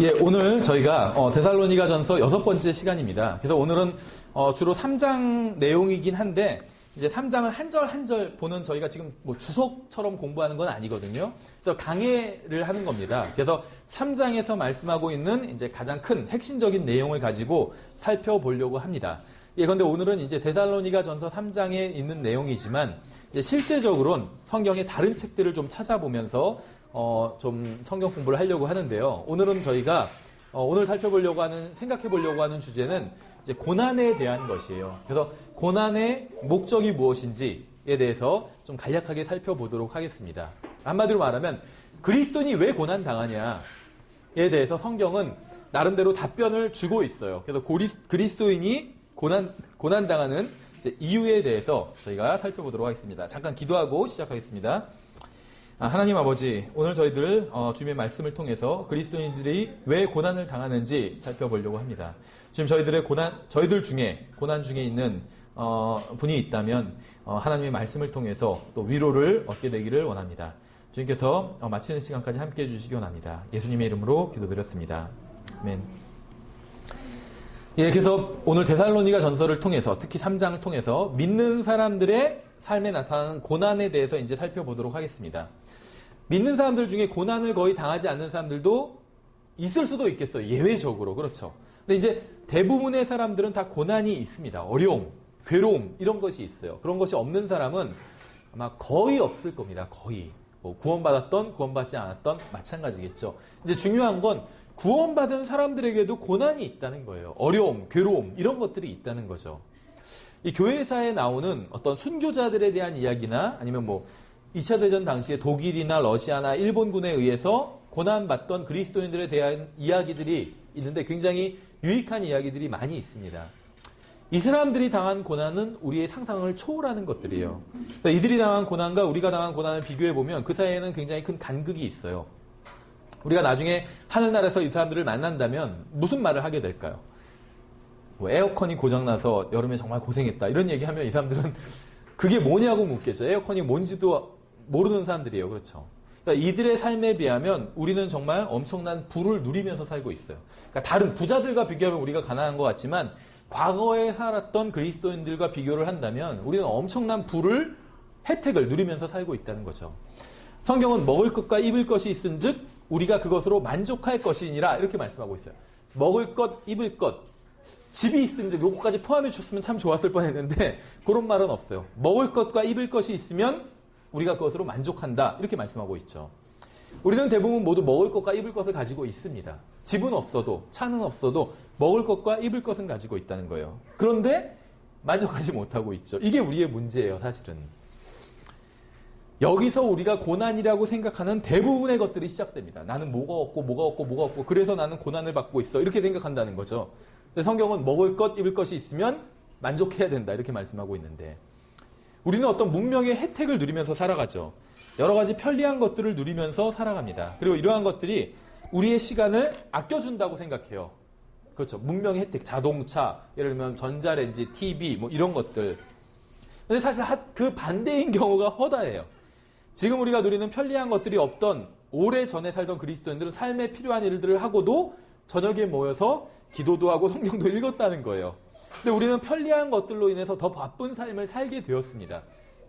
예, 오늘 저희가 데살로니가전서 6번째 시간입니다. 그래서 오늘은 주로 3장 내용이긴 한데 이제 3장을 한 절 한 절 보는 저희가 지금 뭐 주석처럼 공부하는 건 아니거든요. 그래서 강해를 하는 겁니다. 그래서 3장에서 말씀하고 있는 이제 가장 큰 핵심적인 내용을 가지고 살펴보려고 합니다. 예, 근데 오늘은 이제 데살로니가전서 3장에 있는 내용이지만 이제 실제적으로는 성경의 다른 책들을 좀 찾아보면서 좀 성경 공부를 하려고 하는데요. 오늘은 저희가 오늘 생각해 보려고 하는 주제는 이제 고난에 대한 것이에요. 그래서 고난의 목적이 무엇인지에 대해서 좀 간략하게 살펴보도록 하겠습니다. 한마디로 말하면 그리스도인이 왜 고난 당하냐에 대해서 성경은 나름대로 답변을 주고 있어요. 그래서 그리스도인이 고난 당하는 이유에 대해서 저희가 살펴보도록 하겠습니다. 잠깐 기도하고 시작하겠습니다. 하나님 아버지, 오늘 저희들 주님의 말씀을 통해서 그리스도인들이 왜 고난을 당하는지 살펴보려고 합니다. 지금 저희들 중에 고난 중에 있는 분이 있다면 하나님의 말씀을 통해서 또 위로를 얻게 되기를 원합니다. 주님께서 마치는 시간까지 함께해 주시기 원합니다. 예수님의 이름으로 기도드렸습니다. 아멘. 예, 그래서 오늘 데살로니가 전서를 통해서 특히 3장을 통해서 믿는 사람들의 삶에 나타나는 고난에 대해서 이제 살펴보도록 하겠습니다. 믿는 사람들 중에 고난을 거의 당하지 않는 사람들도 있을 수도 있겠어요. 예외적으로. 그렇죠. 근데 이제 대부분의 사람들은 다 고난이 있습니다. 어려움, 괴로움 이런 것이 있어요. 그런 것이 없는 사람은 아마 거의 없을 겁니다. 거의. 뭐 구원받았던 구원받지 않았던 마찬가지겠죠. 이제 중요한 건 구원받은 사람들에게도 고난이 있다는 거예요. 어려움, 괴로움 이런 것들이 있다는 거죠. 이 교회사에 나오는 어떤 순교자들에 대한 이야기나 아니면 뭐 2차 대전 당시에 독일이나 러시아나 일본군에 의해서 고난받던 그리스도인들에 대한 이야기들이 있는데 굉장히 유익한 이야기들이 많이 있습니다. 이 사람들이 당한 고난은 우리의 상상을 초월하는 것들이에요. 그러니까 이들이 당한 고난과 우리가 당한 고난을 비교해보면 그 사이에는 굉장히 큰 간극이 있어요. 우리가 나중에 하늘나라에서 이 사람들을 만난다면 무슨 말을 하게 될까요? 뭐 에어컨이 고장나서 여름에 정말 고생했다 이런 얘기하면 이 사람들은 그게 뭐냐고 묻겠죠. 에어컨이 뭔지도 모르는 사람들이에요. 그렇죠. 그러니까 이들의 삶에 비하면 우리는 정말 엄청난 부를 누리면서 살고 있어요. 그러니까 다른 부자들과 비교하면 우리가 가난한 것 같지만 과거에 살았던 그리스도인들과 비교를 한다면 우리는 엄청난 부를 혜택을 누리면서 살고 있다는 거죠. 성경은 먹을 것과 입을 것이 있은즉 우리가 그것으로 만족할 것이니라 이렇게 말씀하고 있어요. 먹을 것, 입을 것, 집이 있은즉 요거까지 포함해 줬으면 참 좋았을 뻔했는데 그런 말은 없어요. 먹을 것과 입을 것이 있으면 우리가 그것으로 만족한다 이렇게 말씀하고 있죠. 우리는 대부분 모두 먹을 것과 입을 것을 가지고 있습니다. 집은 없어도 차는 없어도 먹을 것과 입을 것은 가지고 있다는 거예요. 그런데 만족하지 못하고 있죠. 이게 우리의 문제예요. 사실은. 여기서 우리가 고난이라고 생각하는 대부분의 것들이 시작됩니다. 나는 뭐가 없고 그래서 나는 고난을 받고 있어 이렇게 생각한다는 거죠. 근데 성경은 먹을 것, 입을 것이 있으면 만족해야 된다 이렇게 말씀하고 있는데 우리는 어떤 문명의 혜택을 누리면서 살아가죠. 여러 가지 편리한 것들을 누리면서 살아갑니다. 그리고 이러한 것들이 우리의 시간을 아껴준다고 생각해요. 그렇죠. 문명의 혜택, 자동차, 예를 들면 전자레인지, TV 뭐 이런 것들. 근데 사실 그 반대인 경우가 허다해요. 지금 우리가 누리는 편리한 것들이 없던 오래전에 살던 그리스도인들은 삶에 필요한 일들을 하고도 저녁에 모여서 기도도 하고 성경도 읽었다는 거예요. 근데 우리는 편리한 것들로 인해서 더 바쁜 삶을 살게 되었습니다.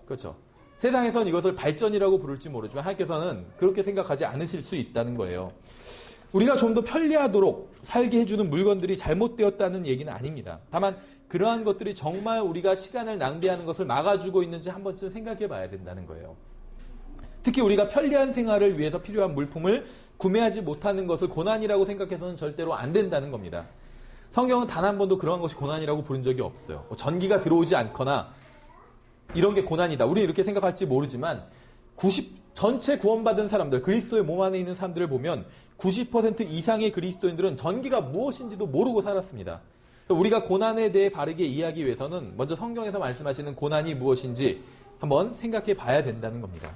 그렇죠. 세상에선 이것을 발전이라고 부를지 모르지만 하나님께서는 그렇게 생각하지 않으실 수 있다는 거예요. 우리가 좀 더 편리하도록 살게 해주는 물건들이 잘못되었다는 얘기는 아닙니다. 다만 그러한 것들이 정말 우리가 시간을 낭비하는 것을 막아주고 있는지 한 번쯤 생각해 봐야 된다는 거예요. 특히 우리가 편리한 생활을 위해서 필요한 물품을 구매하지 못하는 것을 고난이라고 생각해서는 절대로 안 된다는 겁니다. 성경은 단 한 번도 그런 것이 고난이라고 부른 적이 없어요. 전기가 들어오지 않거나 이런 게 고난이다. 우리는 이렇게 생각할지 모르지만 전체 구원받은 사람들, 그리스도의 몸 안에 있는 사람들을 보면 90% 이상의 그리스도인들은 전기가 무엇인지도 모르고 살았습니다. 우리가 고난에 대해 바르게 이해하기 위해서는 먼저 성경에서 말씀하시는 고난이 무엇인지 한번 생각해 봐야 된다는 겁니다.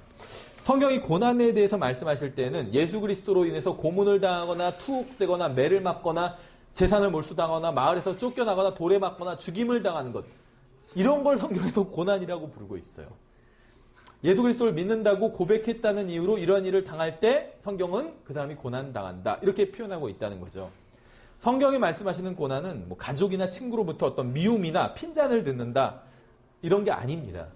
성경이 고난에 대해서 말씀하실 때는 예수 그리스도로 인해서 고문을 당하거나 투옥되거나 매를 맞거나 재산을 몰수당하거나 마을에서 쫓겨나거나 돌에 맞거나 죽임을 당하는 것 이런 걸 성경에서 고난이라고 부르고 있어요. 예수 그리스도를 믿는다고 고백했다는 이유로 이러한 일을 당할 때 성경은 그 사람이 고난당한다. 이렇게 표현하고 있다는 거죠. 성경이 말씀하시는 고난은 뭐 가족이나 친구로부터 어떤 미움이나 핀잔을 듣는다. 이런 게 아닙니다.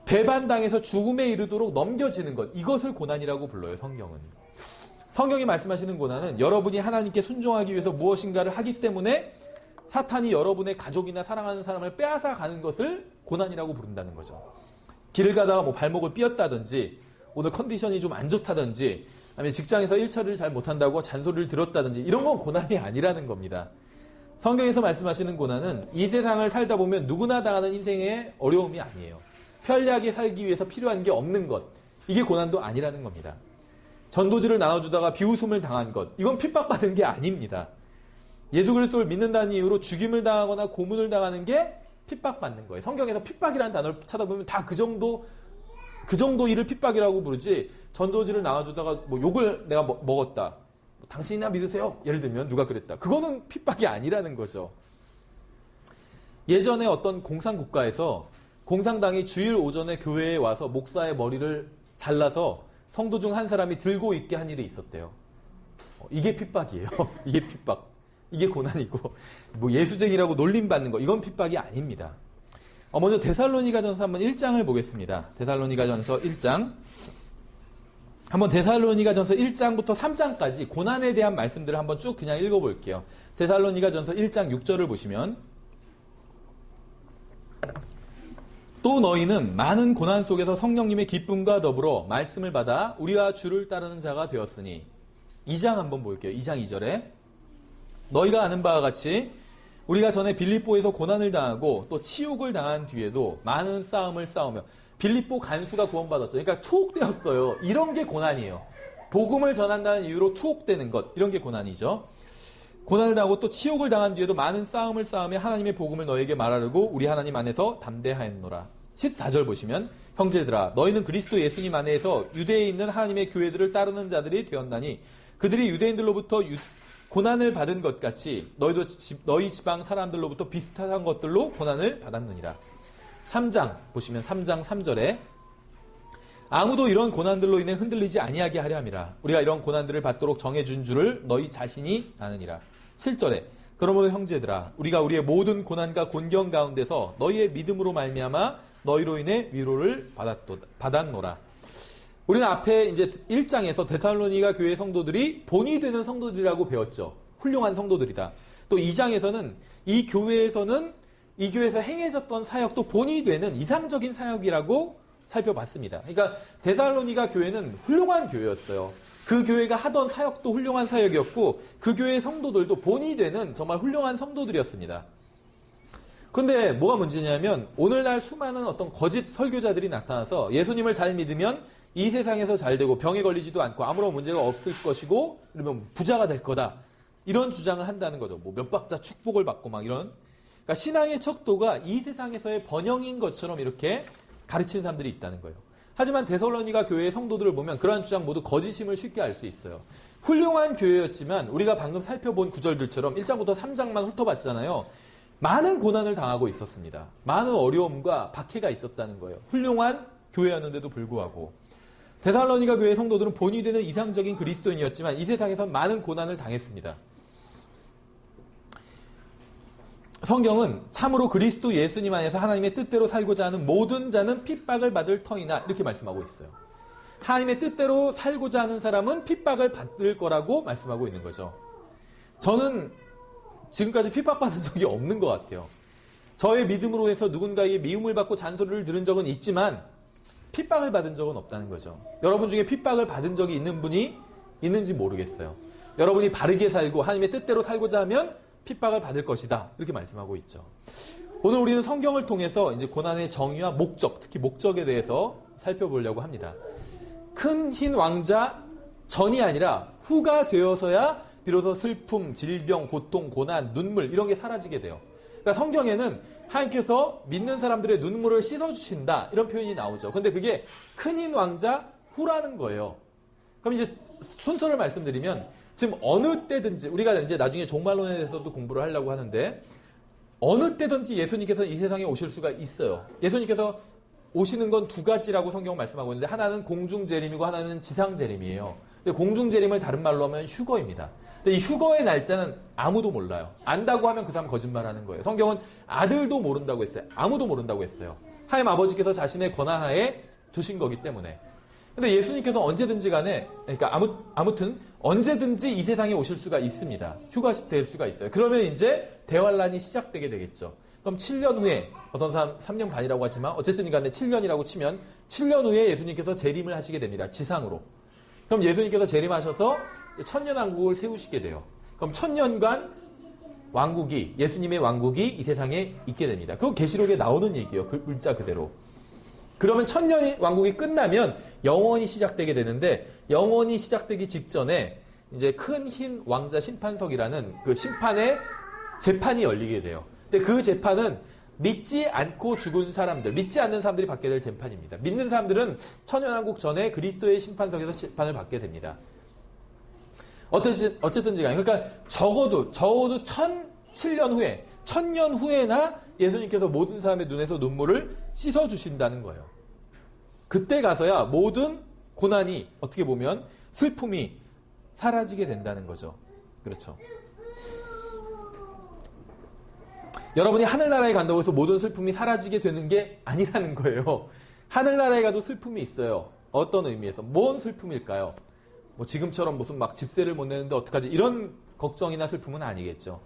배반당해서 죽음에 이르도록 넘겨지는 것. 이것을 고난이라고 불러요, 성경은. 성경이 말씀하시는 고난은 여러분이 하나님께 순종하기 위해서 무엇인가를 하기 때문에 사탄이 여러분의 가족이나 사랑하는 사람을 빼앗아 가는 것을 고난이라고 부른다는 거죠. 길을 가다가 뭐 발목을 삐었다든지 오늘 컨디션이 좀 안 좋다든지 아니면 직장에서 일 처리를 잘 못한다고 잔소리를 들었다든지 이런 건 고난이 아니라는 겁니다. 성경에서 말씀하시는 고난은 이 세상을 살다 보면 누구나 당하는 인생의 어려움이 아니에요. 편리하게 살기 위해서 필요한 게 없는 것. 이게 고난도 아니라는 겁니다. 전도지를 나눠주다가 비웃음을 당한 것. 이건 핍박받은 게 아닙니다. 예수 그리스도를 믿는다는 이유로 죽임을 당하거나 고문을 당하는 게 핍박받는 거예요. 성경에서 핍박이라는 단어를 찾아보면 다 그 정도 일을 핍박이라고 부르지 전도지를 나눠주다가 뭐 욕을 내가 먹었다. 뭐 당신이나 믿으세요. 예를 들면 누가 그랬다. 그거는 핍박이 아니라는 거죠. 예전에 어떤 공산국가에서 공산당이 주일 오전에 교회에 와서 목사의 머리를 잘라서 성도 중 한 사람이 들고 있게 한 일이 있었대요. 이게 핍박이에요. 이게 핍박. 이게 고난이고 뭐 예수쟁이라고 놀림받는 거 이건 핍박이 아닙니다. 먼저 데살로니가전서 한번 1장을 보겠습니다. 데살로니가전서 1장 한번 데살로니가전서 1장부터 3장까지 고난에 대한 말씀들을 한번 쭉 그냥 읽어볼게요. 데살로니가전서 1장 6절을 보시면 또 너희는 많은 고난 속에서 성령님의 기쁨과 더불어 말씀을 받아 우리와 주를 따르는 자가 되었으니 2장 한번 볼게요. 2장 2절에 너희가 아는 바와 같이 우리가 전에 빌립보에서 고난을 당하고 또 치욕을 당한 뒤에도 많은 싸움을 싸우며 빌립보 간수가 구원받았죠. 그러니까 투옥되었어요. 이런 게 고난이에요. 복음을 전한다는 이유로 투옥되는 것. 이런 게 고난이죠. 고난을 당하고 또 치욕을 당한 뒤에도 많은 싸움을 싸우며 하나님의 복음을 너에게 말하려고 우리 하나님 안에서 담대하였노라. 14절 보시면 형제들아 너희는 그리스도 예수님 안에서 유대에 있는 하나님의 교회들을 따르는 자들이 되었나니 그들이 유대인들로부터 고난을 받은 것 같이 너희도 너희 지방 사람들로부터 비슷한 것들로 고난을 받았느니라. 3장 보시면 3장 3절에 아무도 이런 고난들로 인해 흔들리지 아니하게 하려 함이라. 우리가 이런 고난들을 받도록 정해준 줄을 너희 자신이 아느니라. 7절에 그러므로 형제들아 우리가 우리의 모든 고난과 곤경 가운데서 너희의 믿음으로 말미암아 너희로 인해 위로를 받았노라. 우리는 앞에 이제 1장에서 데살로니가 교회 성도들이 본이 되는 성도들이라고 배웠죠. 훌륭한 성도들이다. 또 2장에서는 이 교회에서 행해졌던 사역도 본이 되는 이상적인 사역이라고 살펴봤습니다. 그러니까 데살로니가 교회는 훌륭한 교회였어요. 그 교회가 하던 사역도 훌륭한 사역이었고 그 교회의 성도들도 본이 되는 정말 훌륭한 성도들이었습니다. 그런데 뭐가 문제냐면 오늘날 수많은 어떤 거짓 설교자들이 나타나서 예수님을 잘 믿으면 이 세상에서 잘 되고 병에 걸리지도 않고 아무런 문제가 없을 것이고 그러면 부자가 될 거다. 이런 주장을 한다는 거죠. 뭐 몇 박자 축복을 받고 막 이런. 그러니까 신앙의 척도가 이 세상에서의 번영인 것처럼 이렇게 가르치는 사람들이 있다는 거예요. 하지만 데살로니가 교회의 성도들을 보면 그러한 주장 모두 거짓임을 쉽게 알 수 있어요. 훌륭한 교회였지만 우리가 방금 살펴본 구절들처럼 1장부터 3장만 훑어봤잖아요. 많은 고난을 당하고 있었습니다. 많은 어려움과 박해가 있었다는 거예요. 훌륭한 교회였는데도 불구하고. 데살로니가 교회 성도들은 본이 되는 이상적인 그리스도인이었지만 이 세상에서 많은 고난을 당했습니다. 성경은 참으로 그리스도 예수님 안에서 하나님의 뜻대로 살고자 하는 모든 자는 핍박을 받을 터이나 이렇게 말씀하고 있어요. 하나님의 뜻대로 살고자 하는 사람은 핍박을 받을 거라고 말씀하고 있는 거죠. 저는 지금까지 핍박받은 적이 없는 것 같아요. 저의 믿음으로 해서 누군가에게 미움을 받고 잔소리를 들은 적은 있지만 핍박을 받은 적은 없다는 거죠. 여러분 중에 핍박을 받은 적이 있는 분이 있는지 모르겠어요. 여러분이 바르게 살고 하나님의 뜻대로 살고자 하면 핍박을 받을 것이다. 이렇게 말씀하고 있죠. 오늘 우리는 성경을 통해서 이제 고난의 정의와 목적, 특히 목적에 대해서 살펴보려고 합니다. 큰 흰 왕자 전이 아니라 후가 되어서야 비로소 슬픔, 질병, 고통, 고난, 눈물 이런 게 사라지게 돼요. 그러니까 성경에는 하나님께서 믿는 사람들의 눈물을 씻어주신다 이런 표현이 나오죠. 근데 그게 큰 흰 왕자 후라는 거예요. 그럼 이제 순서를 말씀드리면 지금 어느 때든지 우리가 이제 나중에 종말론에 대해서도 공부를 하려고 하는데 어느 때든지 예수님께서 이 세상에 오실 수가 있어요. 예수님께서 오시는 건 두 가지라고 성경 말씀하고 있는데 하나는 공중재림이고 하나는 지상재림이에요. 근데 공중재림을 다른 말로 하면 휴거입니다. 근데 이 휴거의 날짜는 아무도 몰라요. 안다고 하면 그 사람 거짓말하는 거예요. 성경은 아들도 모른다고 했어요. 아무도 모른다고 했어요. 하나님 아버지께서 자신의 권한하에 두신 거기 때문에. 근데 예수님께서 언제든지 간에, 그러니까 아무튼 언제든지 이 세상에 오실 수가 있습니다. 휴가될 수가 있어요. 그러면 이제 대환란이 시작되게 되겠죠. 그럼 7년 후에, 어떤 사람 3년 반이라고 하지만 어쨌든 간에 7년이라고 치면 7년 후에 예수님께서 재림을 하시게 됩니다. 지상으로. 그럼 예수님께서 재림하셔서 천년왕국을 세우시게 돼요. 그럼 1000년간 왕국이, 예수님의 왕국이 이 세상에 있게 됩니다. 그거 계시록에 나오는 얘기예요. 그 문자 그대로. 그러면 1000년 왕국이 끝나면 영원히 시작되게 되는데, 영원히 시작되기 직전에 이제 큰 흰 왕자 심판석이라는 그 심판의 재판이 열리게 돼요. 근데 그 재판은 믿지 않고 죽은 사람들, 믿지 않는 사람들이 받게 될 재판입니다. 믿는 사람들은 천년왕국 전에 그리스도의 심판석에서 심판을 받게 됩니다. 어쨌든지 간에, 그러니까 적어도 1007년 후에, 1000년 후에나 예수님께서 모든 사람의 눈에서 눈물을 씻어주신다는 거예요. 그때 가서야 모든 고난이, 어떻게 보면 슬픔이 사라지게 된다는 거죠. 그렇죠. 여러분이 하늘나라에 간다고 해서 모든 슬픔이 사라지게 되는 게 아니라는 거예요. 하늘나라에 가도 슬픔이 있어요. 어떤 의미에서? 뭔 슬픔일까요? 뭐 지금처럼 무슨 막 집세를 못 내는데 어떡하지? 이런 걱정이나 슬픔은 아니겠죠.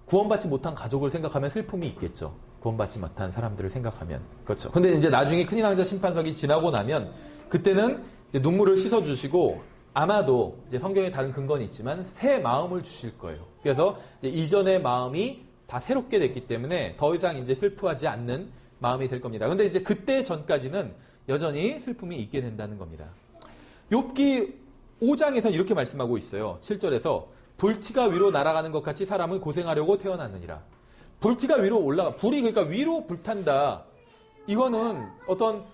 구원받지 못한 가족을 생각하면 슬픔이 있겠죠. 구원받지 못한 사람들을 생각하면. 그렇죠. 근데 이제 나중에 큰인 왕자 심판석이 지나고 나면 그때는 이제 눈물을 씻어주시고 아마도 이제 성경에 다른 근거는 있지만 새 마음을 주실 거예요. 그래서 이제 이전의 마음이 다 새롭게 됐기 때문에 더 이상 이제 슬퍼하지 않는 마음이 될 겁니다. 근데 이제 그때 전까지는 여전히 슬픔이 있게 된다는 겁니다. 욥기 5장에서는 이렇게 말씀하고 있어요. 7절에서 불티가 위로 날아가는 것 같이 사람은 고생하려고 태어났느니라. 불티가 위로 올라가, 불이 그러니까 위로 불탄다. 이거는 어떤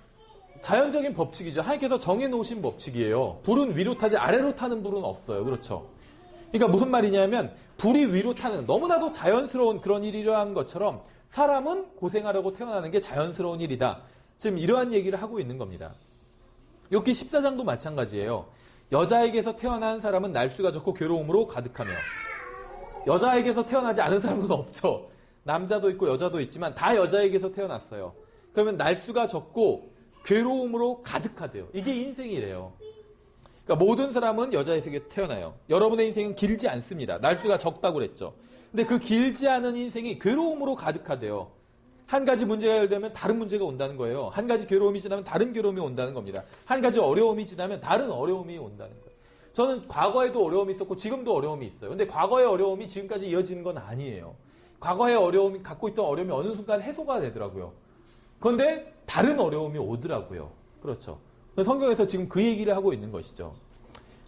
자연적인 법칙이죠. 하나님께서 정해놓으신 법칙이에요. 불은 위로 타지 아래로 타는 불은 없어요. 그렇죠. 그러니까 무슨 말이냐면 불이 위로 타는, 너무나도 자연스러운 그런 일이라는 것처럼 사람은 고생하려고 태어나는 게 자연스러운 일이다. 지금 이러한 얘기를 하고 있는 겁니다. 욥기 14장도 마찬가지예요. 여자에게서 태어난 사람은 날수가 적고 괴로움으로 가득하며, 여자에게서 태어나지 않은 사람은 없죠. 남자도 있고 여자도 있지만 다 여자에게서 태어났어요. 그러면 날수가 적고 괴로움으로 가득하대요. 이게 인생이래요. 그러니까 모든 사람은 여자에서 태어나요. 여러분의 인생은 길지 않습니다. 날수가 적다고 그랬죠. 근데 그 길지 않은 인생이 괴로움으로 가득하대요. 한 가지 문제가 해결되면 다른 문제가 온다는 거예요. 한 가지 괴로움이 지나면 다른 괴로움이 온다는 겁니다. 한 가지 어려움이 지나면 다른 어려움이 온다는 거예요. 저는 과거에도 어려움이 있었고 지금도 어려움이 있어요. 근데 과거의 어려움이 지금까지 이어지는 건 아니에요. 과거의 어려움이, 갖고 있던 어려움이 어느 순간 해소가 되더라고요. 그런데 다른 어려움이 오더라고요. 그렇죠. 성경에서 지금 그 얘기를 하고 있는 것이죠.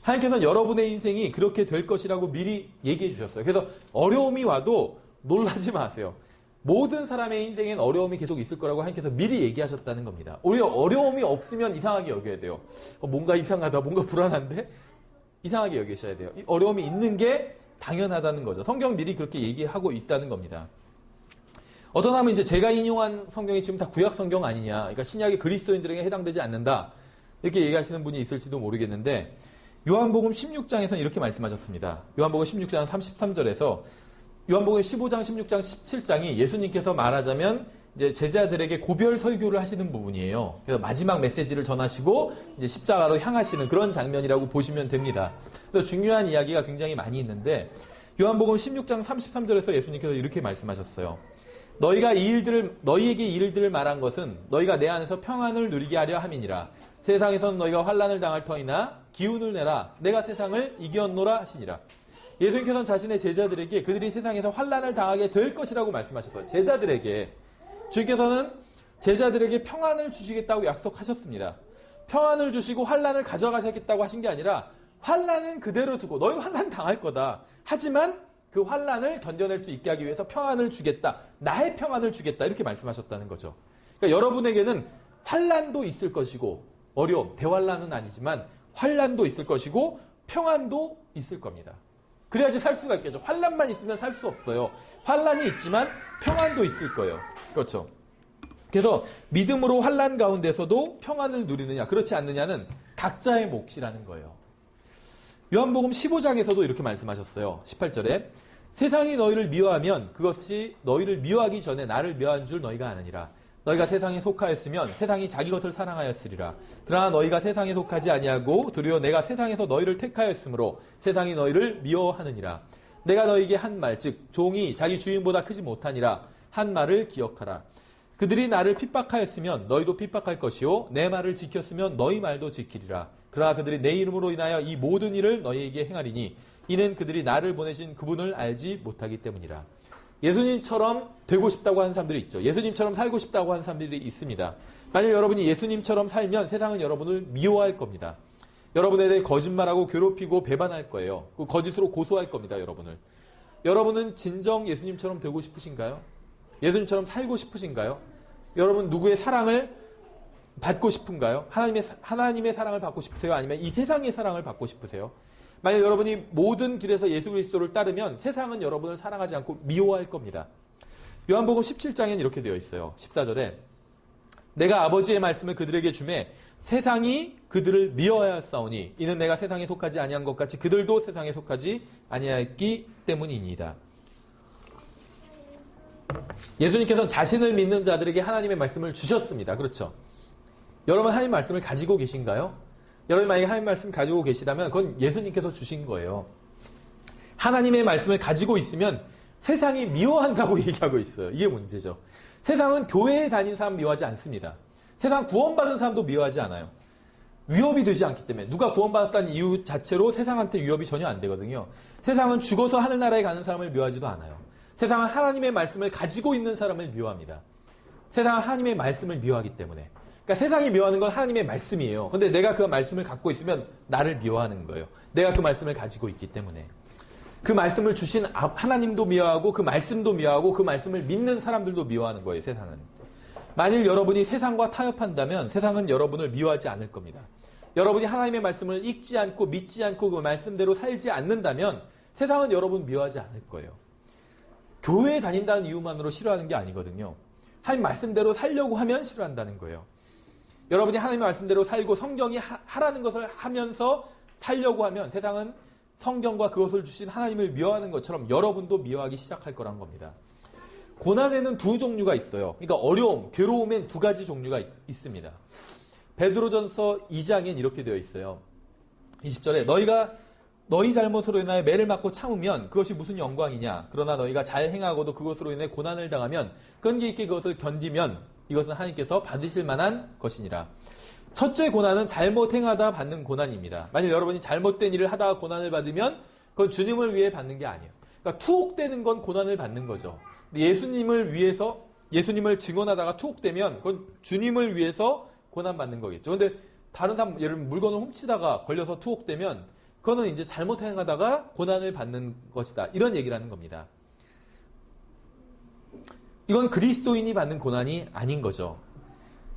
하나님께서는 여러분의 인생이 그렇게 될 것이라고 미리 얘기해 주셨어요. 그래서 어려움이 와도 놀라지 마세요. 모든 사람의 인생엔 어려움이 계속 있을 거라고 하나님께서 미리 얘기하셨다는 겁니다. 오히려 어려움이 없으면 이상하게 여겨야 돼요. 뭔가 이상하다, 뭔가 불안한데? 이상하게 여기셔야 돼요. 이 어려움이 있는 게 당연하다는 거죠. 성경 미리 그렇게 얘기하고 있다는 겁니다. 어떤 사람은 이제 제가 인용한 성경이 지금 다 구약 성경 아니냐, 그러니까 신약의 그리스도인들에게 해당되지 않는다, 이렇게 얘기하시는 분이 있을지도 모르겠는데, 요한복음 16장에서는 이렇게 말씀하셨습니다. 요한복음 16장 33절에서 요한복음 15장, 16장, 17장이 예수님께서 말하자면 이제 제자들에게 고별 설교를 하시는 부분이에요. 그래서 마지막 메시지를 전하시고 이제 십자가로 향하시는 그런 장면이라고 보시면 됩니다. 그래서 중요한 이야기가 굉장히 많이 있는데, 요한복음 16장 33절에서 예수님께서 이렇게 말씀하셨어요. 너희에게 이 일들을 말한 것은 너희가 내 안에서 평안을 누리게 하려 함이니라. 세상에서는 너희가 환난을 당할 터이나 기운을 내라. 내가 세상을 이겼노라 하시니라. 예수님께서는 자신의 제자들에게 그들이 세상에서 환난을 당하게 될 것이라고 말씀하셨어요. 제자들에게. 주님께서는 제자들에게 평안을 주시겠다고 약속하셨습니다. 평안을 주시고 환난을 가져가시겠다고 하신 게 아니라 환난은 그대로 두고 너희 환난 당할 거다. 하지만 그 환난을 견뎌낼 수 있게 하기 위해서 평안을 주겠다. 나의 평안을 주겠다. 이렇게 말씀하셨다는 거죠. 그러니까 여러분에게는 환난도 있을 것이고, 어려움, 대환난은 아니지만 환난도 있을 것이고 평안도 있을 겁니다. 그래야지 살 수가 있겠죠. 환난만 있으면 살 수 없어요. 환난이 있지만 평안도 있을 거예요. 그렇죠. 그래서 믿음으로 환난 가운데서도 평안을 누리느냐 그렇지 않느냐는 각자의 몫이라는 거예요. 요한복음 15장에서도 이렇게 말씀하셨어요. 18절에 세상이 너희를 미워하면 그것이 너희를 미워하기 전에 나를 미워한 줄 너희가 아느니라. 너희가 세상에 속하였으면 세상이 자기 것을 사랑하였으리라. 그러나 너희가 세상에 속하지 아니하고 도리어 내가 세상에서 너희를 택하였으므로 세상이 너희를 미워하느니라. 내가 너희에게 한 말 즉 종이 자기 주인보다 크지 못하니라 한 말을 기억하라. 그들이 나를 핍박하였으면 너희도 핍박할 것이요 내 말을 지켰으면 너희 말도 지키리라. 그러나 그들이 내 이름으로 인하여 이 모든 일을 너희에게 행하리니 이는 그들이 나를 보내신 그분을 알지 못하기 때문이라. 예수님처럼 되고 싶다고 하는 사람들이 있죠. 예수님처럼 살고 싶다고 하는 사람들이 있습니다. 만약 여러분이 예수님처럼 살면 세상은 여러분을 미워할 겁니다. 여러분에 대해 거짓말하고 괴롭히고 배반할 거예요. 그 거짓으로 고소할 겁니다. 여러분을. 여러분은 진정 예수님처럼 되고 싶으신가요? 예수님처럼 살고 싶으신가요? 여러분 누구의 사랑을 받고 싶은가요? 하나님의 사랑을 받고 싶으세요? 아니면 이 세상의 사랑을 받고 싶으세요? 만약 여러분이 모든 길에서 예수 그리스도를 따르면 세상은 여러분을 사랑하지 않고 미워할 겁니다. 요한복음 17장에는 이렇게 되어 있어요. 14절에 내가 아버지의 말씀을 그들에게 주매 세상이 그들을 미워하였사오니 이는 내가 세상에 속하지 아니한 것 같이 그들도 세상에 속하지 아니하였기 때문이니이다. 예수님께서는 자신을 믿는 자들에게 하나님의 말씀을 주셨습니다. 그렇죠? 여러분 하나님 말씀을 가지고 계신가요? 여러분 만약에 하나님 말씀 가지고 계시다면 그건 예수님께서 주신 거예요. 하나님의 말씀을 가지고 있으면 세상이 미워한다고 얘기하고 있어요. 이게 문제죠. 세상은 교회에 다닌 사람 미워하지 않습니다. 세상 구원받은 사람도 미워하지 않아요. 위협이 되지 않기 때문에 누가 구원받았다는 이유 자체로 세상한테 위협이 전혀 안 되거든요. 세상은 죽어서 하늘나라에 가는 사람을 미워하지도 않아요. 세상은 하나님의 말씀을 가지고 있는 사람을 미워합니다. 세상은 하나님의 말씀을 미워하기 때문에. 그러니까 세상이 미워하는 건 하나님의 말씀이에요. 근데 내가 그 말씀을 갖고 있으면 나를 미워하는 거예요. 내가 그 말씀을 가지고 있기 때문에. 그 말씀을 주신 하나님도 미워하고 그 말씀도 미워하고 그 말씀을 믿는 사람들도 미워하는 거예요. 세상은. 만일 여러분이 세상과 타협한다면 세상은 여러분을 미워하지 않을 겁니다. 여러분이 하나님의 말씀을 읽지 않고 믿지 않고 그 말씀대로 살지 않는다면 세상은 여러분 미워하지 않을 거예요. 교회에 다닌다는 이유만으로 싫어하는 게 아니거든요. 하나님 말씀대로 살려고 하면 싫어한다는 거예요. 여러분이 하나님의 말씀대로 살고 성경이 하라는 것을 하면서 살려고 하면 세상은 성경과 그것을 주신 하나님을 미워하는 것처럼 여러분도 미워하기 시작할 거란 겁니다. 고난에는 두 종류가 있어요. 그러니까 어려움, 괴로움엔 두 가지 종류가 있습니다. 베드로전서 2장엔 이렇게 되어 있어요. 20절에 너희가 너희 잘못으로 인하여 매를 맞고 참으면 그것이 무슨 영광이냐. 그러나 너희가 잘 행하고도 그것으로 인해 고난을 당하면 끈기 있게 그것을 견디면 이것은 하나님께서 받으실 만한 것이니라. 첫째 고난은 잘못 행하다 받는 고난입니다. 만약 여러분이 잘못된 일을 하다가 고난을 받으면 그건 주님을 위해 받는 게 아니에요. 그러니까 투옥되는 건 고난을 받는 거죠. 예수님을 위해서 예수님을 증언하다가 투옥되면 그건 주님을 위해서 고난받는 거겠죠. 근데 다른 사람 예를 들면 물건을 훔치다가 걸려서 투옥되면 그거는 이제 잘못 행하다가 고난을 받는 것이다. 이런 얘기를 하는 겁니다. 이건 그리스도인이 받는 고난이 아닌 거죠.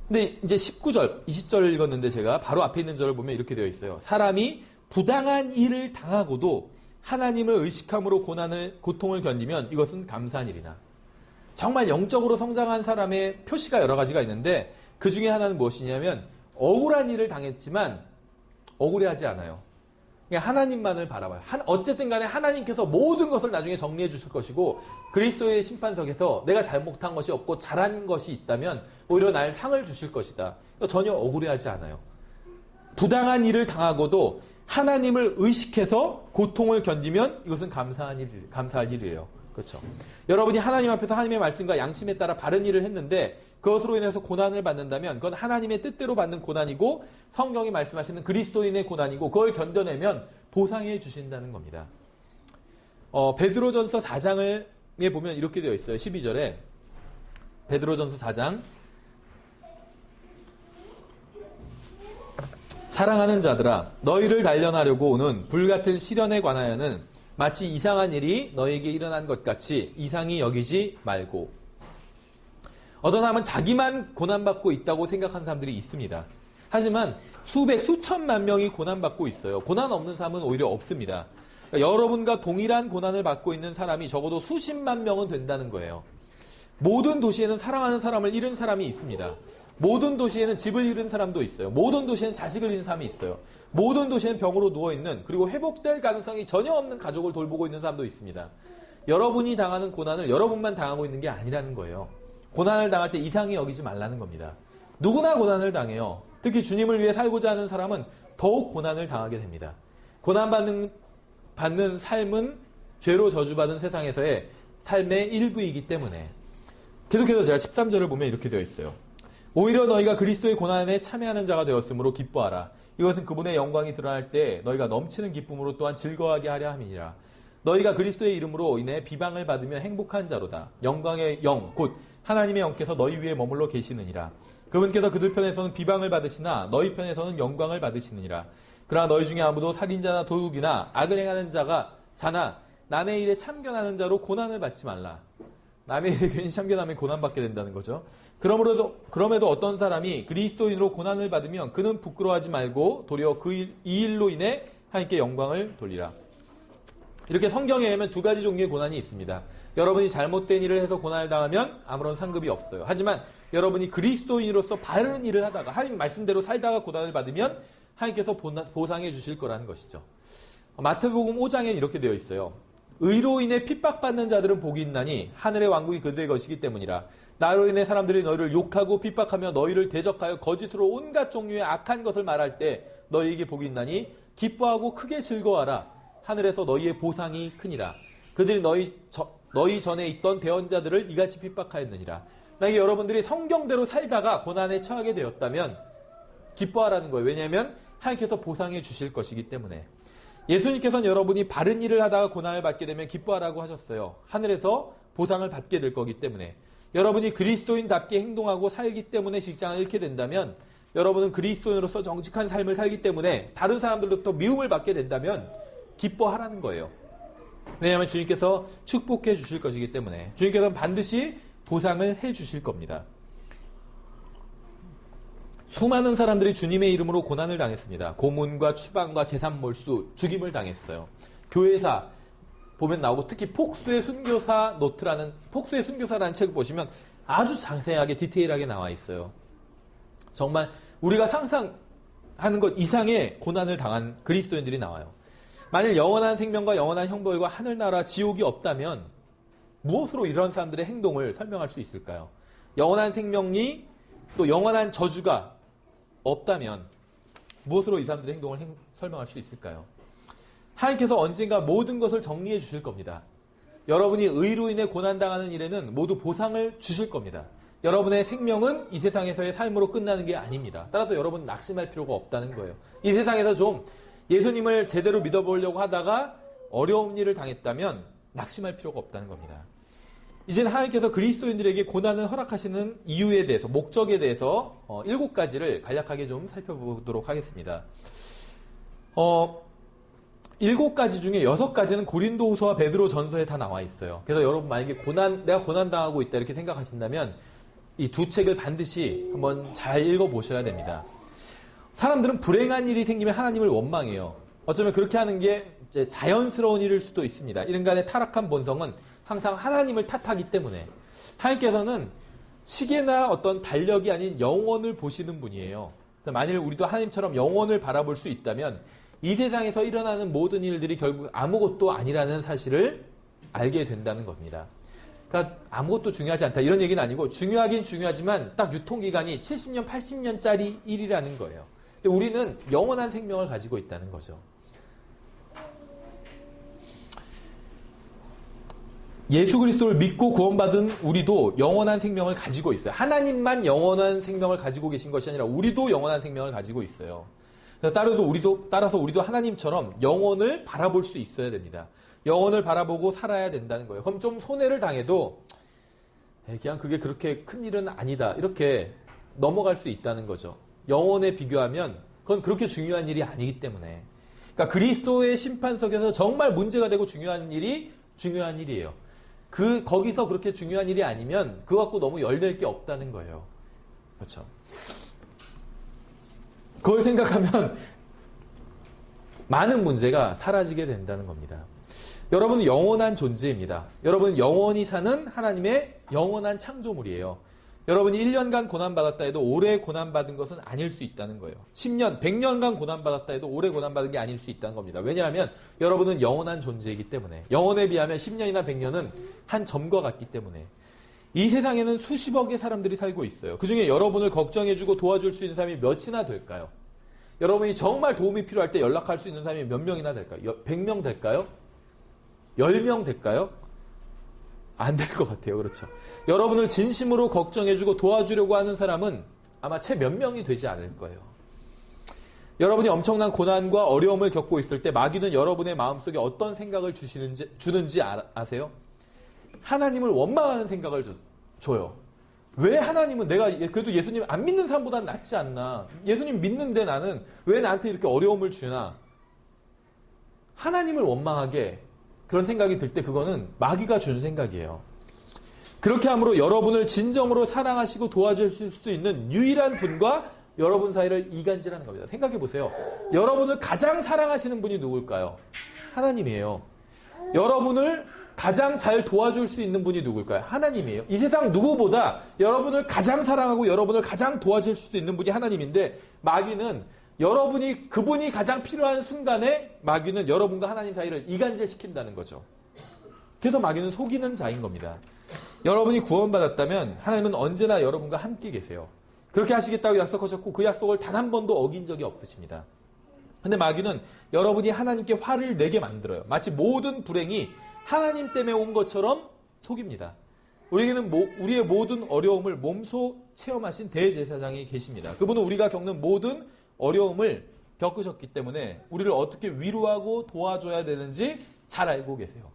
근데 이제 19절, 20절을 읽었는데 제가 바로 앞에 있는 절을 보면 이렇게 되어 있어요. 사람이 부당한 일을 당하고도 하나님을 의식함으로 고통을 견디면 이것은 감사한 일이나. 정말 영적으로 성장한 사람의 표시가 여러 가지가 있는데 그 중에 하나는 무엇이냐면 억울한 일을 당했지만 억울해하지 않아요. 그냥 하나님만을 바라봐요. 어쨌든 간에 하나님께서 모든 것을 나중에 정리해 주실 것이고 그리스도의 심판석에서 내가 잘못한 것이 없고 잘한 것이 있다면 오히려 날 상을 주실 것이다. 전혀 억울해하지 않아요. 부당한 일을 당하고도 하나님을 의식해서 고통을 견디면 이것은 감사할 일이에요. 그렇죠. 여러분이 하나님 앞에서 하나님의 말씀과 양심에 따라 바른 일을 했는데 그것으로 인해서 고난을 받는다면 그건 하나님의 뜻대로 받는 고난이고 성경이 말씀하시는 그리스도인의 고난이고 그걸 견뎌내면 보상해 주신다는 겁니다. 베드로전서 4장에 보면 이렇게 되어 있어요. 12절에 베드로전서 4장 사랑하는 자들아 너희를 단련하려고 오는 불같은 시련에 관하여는 마치 이상한 일이 너희에게 일어난 것 같이 이상히 여기지 말고 어떤 사람은 자기만 고난받고 있다고 생각하는 사람들이 있습니다. 하지만 수천만 명이 고난받고 있어요. 고난 없는 사람은 오히려 없습니다. 그러니까 여러분과 동일한 고난을 받고 있는 사람이 적어도 수십만 명은 된다는 거예요. 모든 도시에는 사랑하는 사람을 잃은 사람이 있습니다. 모든 도시에는 집을 잃은 사람도 있어요. 모든 도시에는 자식을 잃은 사람이 있어요. 모든 도시에는 병으로 누워있는, 그리고 회복될 가능성이 전혀 없는 가족을 돌보고 있는 사람도 있습니다. 여러분이 당하는 고난을 여러분만 당하고 있는 게 아니라는 거예요. 고난을 당할 때 이상히 여기지 말라는 겁니다. 누구나 고난을 당해요. 특히 주님을 위해 살고자 하는 사람은 더욱 고난을 당하게 됩니다. 고난받는 삶은 죄로 저주받은 세상에서의 삶의 일부이기 때문에. 계속해서 제가 13절을 보면 이렇게 되어 있어요. 오히려 너희가 그리스도의 고난에 참여하는 자가 되었으므로 기뻐하라. 이것은 그분의 영광이 드러날 때 너희가 넘치는 기쁨으로 또한 즐거워하게 하려 함이니라. 너희가 그리스도의 이름으로 인해 비방을 받으면 행복한 자로다. 영광의 영, 곧 하나님의 영께서 너희 위에 머물러 계시느니라. 그분께서 그들 편에서는 비방을 받으시나 너희 편에서는 영광을 받으시느니라. 그러나 너희 중에 아무도 살인자나 도둑이나 악을 행하는 자나 남의 일에 참견하는 자로 고난을 받지 말라. 남의 일에 괜히 참견하면 고난받게 된다는 거죠. 그럼에도 어떤 사람이 그리스도인으로 고난을 받으면 그는 부끄러워하지 말고 도리어 이 일로 인해 하나님께 영광을 돌리라. 이렇게 성경에 의하면 두 가지 종류의 고난이 있습니다. 여러분이 잘못된 일을 해서 고난을 당하면 아무런 상급이 없어요. 하지만 여러분이 그리스도인으로서 바른 일을 하다가 하나님 말씀대로 살다가 고난을 받으면 하나님께서 보상해 주실 거라는 것이죠. 마태복음 5장에 이렇게 되어 있어요. 의로 인해 핍박받는 자들은 복이 있나니 하늘의 왕국이 그들의 것이기 때문이라. 나로 인해 사람들이 너희를 욕하고 핍박하며 너희를 대적하여 거짓으로 온갖 종류의 악한 것을 말할 때 너희에게 복이 있나니 기뻐하고 크게 즐거워하라. 하늘에서 너희의 보상이 크니라. 그들이 너희 전에 있던 대언자들을 이같이 핍박하였느니라. 만약에 여러분들이 성경대로 살다가 고난에 처하게 되었다면 기뻐하라는 거예요. 왜냐하면 하나님께서 보상해 주실 것이기 때문에. 예수님께서는 여러분이 바른 일을 하다가 고난을 받게 되면 기뻐하라고 하셨어요. 하늘에서 보상을 받게 될 거기 때문에. 여러분이 그리스도인답게 행동하고 살기 때문에 직장을 잃게 된다면, 여러분은 그리스도인으로서 정직한 삶을 살기 때문에 다른 사람들로부터 미움을 받게 된다면 기뻐하라는 거예요. 왜냐하면 주님께서 축복해 주실 것이기 때문에. 주님께서는 반드시 보상을 해 주실 겁니다. 수많은 사람들이 주님의 이름으로 고난을 당했습니다. 고문과 추방과 재산 몰수, 죽임을 당했어요. 교회사 보면 나오고, 특히 폭수의 순교사라는 책을 보시면 아주 자세하게 디테일하게 나와 있어요. 정말 우리가 상상하는 것 이상의 고난을 당한 그리스도인들이 나와요. 만일 영원한 생명과 영원한 형벌과 하늘나라 지옥이 없다면 무엇으로 이런 사람들의 행동을 설명할 수 있을까요? 영원한 생명이 또 영원한 저주가 없다면 무엇으로 이 사람들의 행동을 설명할 수 있을까요? 하나님께서 언젠가 모든 것을 정리해 주실 겁니다. 여러분이 의로 인해 고난당하는 일에는 모두 보상을 주실 겁니다. 여러분의 생명은 이 세상에서의 삶으로 끝나는 게 아닙니다. 따라서 여러분 낙심할 필요가 없다는 거예요. 이 세상에서 좀 예수님을 제대로 믿어보려고 하다가 어려운 일을 당했다면 낙심할 필요가 없다는 겁니다. 이제는 하나님께서 그리스도인들에게 고난을 허락하시는 이유에 대해서, 목적에 대해서 7가지를 간략하게 좀 살펴보도록 하겠습니다. 7가지 중에 6가지는 고린도후서와 베드로 전서에 다 나와 있어요. 그래서 여러분 만약에 내가 고난당하고 있다 이렇게 생각하신다면 이 두 책을 반드시 한번 잘 읽어보셔야 됩니다. 사람들은 불행한 일이 생기면 하나님을 원망해요. 어쩌면 그렇게 하는 게 이제 자연스러운 일일 수도 있습니다. 인간의 타락한 본성은 항상 하나님을 탓하기 때문에. 하나님께서는 시계나 어떤 달력이 아닌 영혼을 보시는 분이에요. 만일 우리도 하나님처럼 영혼을 바라볼 수 있다면 이 세상에서 일어나는 모든 일들이 결국 아무것도 아니라는 사실을 알게 된다는 겁니다. 그러니까 아무것도 중요하지 않다 이런 얘기는 아니고, 중요하긴 중요하지만 딱 유통기간이 70년, 80년짜리 일이라는 거예요. 근데 우리는 영원한 생명을 가지고 있다는 거죠. 예수 그리스도를 믿고 구원받은 우리도 영원한 생명을 가지고 있어요. 하나님만 영원한 생명을 가지고 계신 것이 아니라 우리도 영원한 생명을 가지고 있어요. 따라서 우리도 하나님처럼 영혼을 바라볼 수 있어야 됩니다. 영혼을 바라보고 살아야 된다는 거예요. 그럼 좀 손해를 당해도 그냥 그게 그렇게 큰 일은 아니다 이렇게 넘어갈 수 있다는 거죠. 영혼에 비교하면 그건 그렇게 중요한 일이 아니기 때문에. 그러니까 그리스도의 심판석에서 정말 문제가 되고 중요한 일이 중요한 일이에요. 거기서 그렇게 중요한 일이 아니면 그거 갖고 너무 열낼 게 없다는 거예요. 그렇죠. 그걸 생각하면 많은 문제가 사라지게 된다는 겁니다. 여러분은 영원한 존재입니다. 여러분은 영원히 사는 하나님의 영원한 창조물이에요. 여러분이 1년간 고난받았다 해도 오래 고난받은 것은 아닐 수 있다는 거예요. 10년, 100년간 고난받았다 해도 오래 고난받은 게 아닐 수 있다는 겁니다. 왜냐하면 여러분은 영원한 존재이기 때문에. 영원에 비하면 10년이나 100년은 한 점과 같기 때문에. 이 세상에는 수십억의 사람들이 살고 있어요. 그중에 여러분을 걱정해주고 도와줄 수 있는 사람이 몇이나 될까요? 여러분이 정말 도움이 필요할 때 연락할 수 있는 사람이 몇 명이나 될까요? 100명 될까요? 10명 될까요? 안 될 것 같아요. 그렇죠. 여러분을 진심으로 걱정해주고 도와주려고 하는 사람은 아마 채 몇 명이 되지 않을 거예요. 여러분이 엄청난 고난과 어려움을 겪고 있을 때 마귀는 여러분의 마음속에 어떤 생각을 주는지 아세요? 하나님을 원망하는 생각을 줘요. 왜 하나님은 내가 그래도 예수님 안 믿는 사람보다는 낫지 않나? 예수님 믿는데 나는 왜 나한테 이렇게 어려움을 주나? 하나님을 원망하게 그런 생각이 들 때 그거는 마귀가 준 생각이에요. 그렇게 함으로 여러분을 진정으로 사랑하시고 도와주실 수 있는 유일한 분과 여러분 사이를 이간질하는 겁니다. 생각해 보세요. 여러분을 가장 사랑하시는 분이 누굴까요? 하나님이에요. 여러분을 가장 잘 도와줄 수 있는 분이 누굴까요? 하나님이에요. 이 세상 누구보다 여러분을 가장 사랑하고 여러분을 가장 도와줄 수 있는 분이 하나님인데 마귀는 그분이 가장 필요한 순간에 마귀는 여러분과 하나님 사이를 이간질시킨다는 거죠. 그래서 마귀는 속이는 자인 겁니다. 여러분이 구원받았다면 하나님은 언제나 여러분과 함께 계세요. 그렇게 하시겠다고 약속하셨고 그 약속을 단 한 번도 어긴 적이 없으십니다. 근데 마귀는 여러분이 하나님께 화를 내게 만들어요. 마치 모든 불행이 하나님 때문에 온 것처럼 속입니다. 우리에게는 우리의 모든 어려움을 몸소 체험하신 대제사장이 계십니다. 그분은 우리가 겪는 모든 어려움을 겪으셨기 때문에 우리를 어떻게 위로하고 도와줘야 되는지 잘 알고 계세요.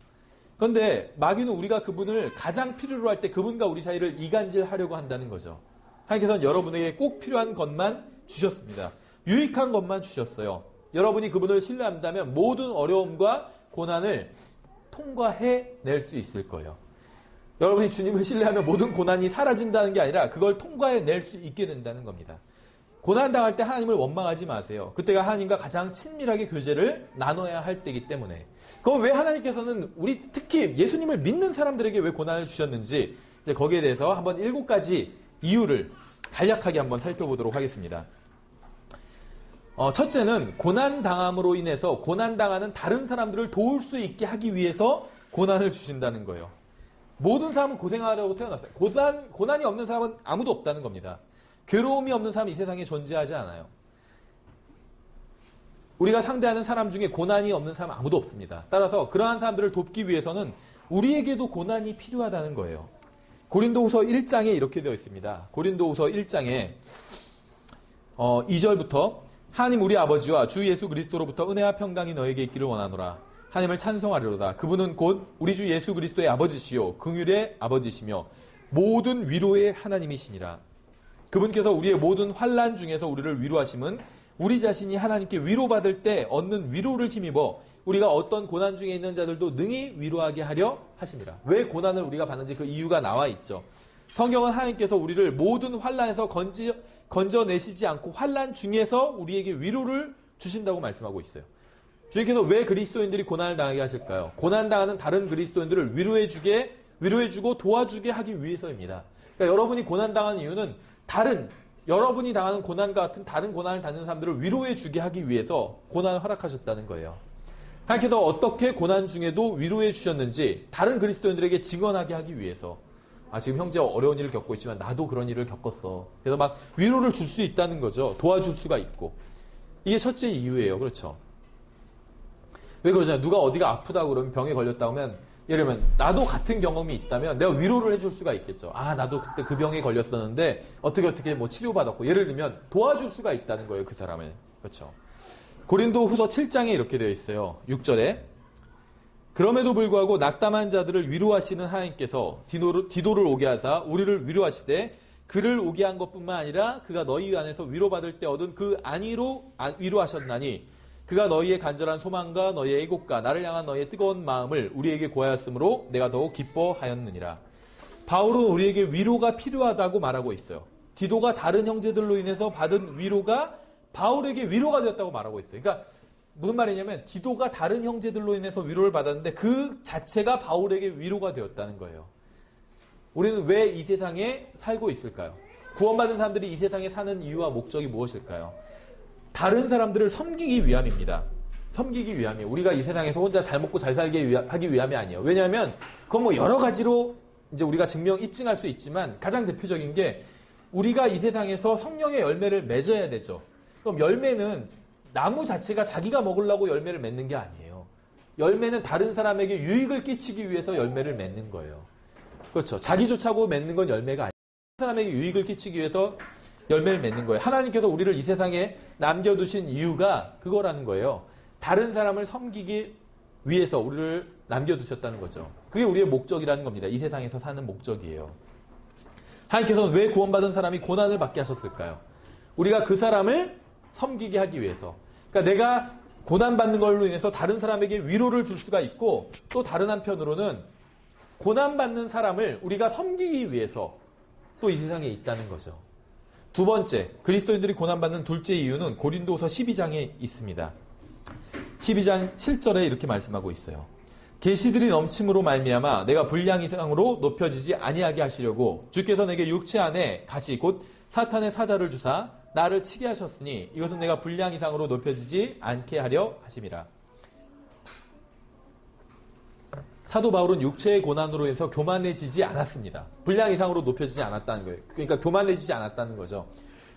그런데 마귀는 우리가 그분을 가장 필요로 할 때 그분과 우리 사이를 이간질하려고 한다는 거죠. 하나님께서는 여러분에게 꼭 필요한 것만 주셨습니다. 유익한 것만 주셨어요. 여러분이 그분을 신뢰한다면 모든 어려움과 고난을 통과해낼 수 있을 거예요. 여러분이 주님을 신뢰하면 모든 고난이 사라진다는 게 아니라 그걸 통과해낼 수 있게 된다는 겁니다. 고난당할 때 하나님을 원망하지 마세요. 그때가 하나님과 가장 친밀하게 교제를 나눠야 할 때이기 때문에. 그럼 왜 하나님께서는 우리 특히 예수님을 믿는 사람들에게 왜 고난을 주셨는지 이제 거기에 대해서 한번 7가지 이유를 간략하게 한번 살펴보도록 하겠습니다. 첫째는 고난당함으로 인해서 고난당하는 다른 사람들을 도울 수 있게 하기 위해서 고난을 주신다는 거예요. 모든 사람은 고생하려고 태어났어요. 고난이 없는 사람은 아무도 없다는 겁니다. 괴로움이 없는 사람이 이 세상에 존재하지 않아요. 우리가 상대하는 사람 중에 고난이 없는 사람 아무도 없습니다. 따라서 그러한 사람들을 돕기 위해서는 우리에게도 고난이 필요하다는 거예요. 고린도후서 1장에 이렇게 되어 있습니다. 고린도후서 1장에 2절부터 하나님 우리 아버지와 주 예수 그리스도로부터 은혜와 평강이 너에게 있기를 원하노라. 하나님을 찬송하리로다. 그분은 곧 우리 주 예수 그리스도의 아버지시요 긍휼의 아버지시며 모든 위로의 하나님이시니라. 그분께서 우리의 모든 환난 중에서 우리를 위로하심은 우리 자신이 하나님께 위로받을 때 얻는 위로를 힘입어 우리가 어떤 고난 중에 있는 자들도 능히 위로하게 하려 하심이라. 왜 고난을 우리가 받는지 그 이유가 나와 있죠. 성경은 하나님께서 우리를 모든 환난에서 건져내시지 않고 환난 중에서 우리에게 위로를 주신다고 말씀하고 있어요. 주님께서 왜 그리스도인들이 고난을 당하게 하실까요? 고난당하는 다른 그리스도인들을 위로해주고 도와주게 하기 위해서입니다. 그러니까 여러분이 고난당하는 이유는 여러분이 당하는 고난과 같은 다른 고난을 당하는 사람들을 위로해주게 하기 위해서 고난을 허락하셨다는 거예요. 하나님께서 어떻게 고난 중에도 위로해 주셨는지 다른 그리스도인들에게 증언하게 하기 위해서 지금 형제 어려운 일을 겪고 있지만 나도 그런 일을 겪었어. 그래서 막 위로를 줄 수 있다는 거죠. 도와줄 수가 있고. 이게 첫째 이유예요. 그렇죠. 왜 그러잖아요. 누가 어디가 아프다고 그러면 병에 걸렸다고 하면 예를 들면 나도 같은 경험이 있다면 내가 위로를 해줄 수가 있겠죠. 나도 그때 그 병에 걸렸었는데 어떻게 뭐 치료받았고 예를 들면 도와줄 수가 있다는 거예요. 그 사람을. 그렇죠. 고린도후서 7장에 이렇게 되어 있어요. 6절에 그럼에도 불구하고 낙담한 자들을 위로하시는 하나님께서 디도를 오게 하사 우리를 위로하시되 그를 오게 한 것뿐만 아니라 그가 너희 안에서 위로받을 때 얻은 그 안위로 위로하셨나니 그가 너희의 간절한 소망과 너희의 애곡과 나를 향한 너희의 뜨거운 마음을 우리에게 고하였으므로 내가 더욱 기뻐하였느니라. 바울은 우리에게 위로가 필요하다고 말하고 있어요. 디도가 다른 형제들로 인해서 받은 위로가 바울에게 위로가 되었다고 말하고 있어요. 그러니까 무슨 말이냐면 디도가 다른 형제들로 인해서 위로를 받았는데 그 자체가 바울에게 위로가 되었다는 거예요. 우리는 왜 이 세상에 살고 있을까요? 구원받은 사람들이 이 세상에 사는 이유와 목적이 무엇일까요? 다른 사람들을 섬기기 위함입니다. 섬기기 위함이에요. 우리가 이 세상에서 혼자 잘 먹고 잘 살게 하기 위함이 아니에요. 왜냐하면 그건 뭐 여러 가지로 이제 우리가 입증할 수 있지만 가장 대표적인 게 우리가 이 세상에서 성령의 열매를 맺어야 되죠. 그럼 열매는 나무 자체가 자기가 먹으려고 열매를 맺는 게 아니에요. 열매는 다른 사람에게 유익을 끼치기 위해서 열매를 맺는 거예요. 그렇죠. 자기 좋자고 맺는 건 열매가 아니에요. 다른 사람에게 유익을 끼치기 위해서 열매를 맺는 거예요. 하나님께서 우리를 이 세상에 남겨두신 이유가 그거라는 거예요. 다른 사람을 섬기기 위해서 우리를 남겨두셨다는 거죠. 그게 우리의 목적이라는 겁니다. 이 세상에서 사는 목적이에요. 하나님께서는 왜 구원받은 사람이 고난을 받게 하셨을까요? 우리가 그 사람을 섬기게 하기 위해서. 그러니까 내가 고난받는 걸로 인해서 다른 사람에게 위로를 줄 수가 있고 또 다른 한편으로는 고난받는 사람을 우리가 섬기기 위해서 또 이 세상에 있다는 거죠. 두 번째, 그리스도인들이 고난받는 둘째 이유는 고린도후서 12장에 있습니다. 12장 7절에 이렇게 말씀하고 있어요. 계시들이 넘침으로 말미암아 내가 분량 이상으로 높여지지 아니하게 하시려고 주께서 내게 육체 안에 가시 곧 사탄의 사자를 주사 나를 치게 하셨으니 이것은 내가 분량 이상으로 높여지지 않게 하려 하심이라. 사도 바울은 육체의 고난으로 해서 교만해지지 않았습니다. 분량 이상으로 높여지지 않았다는 거예요. 그러니까 교만해지지 않았다는 거죠.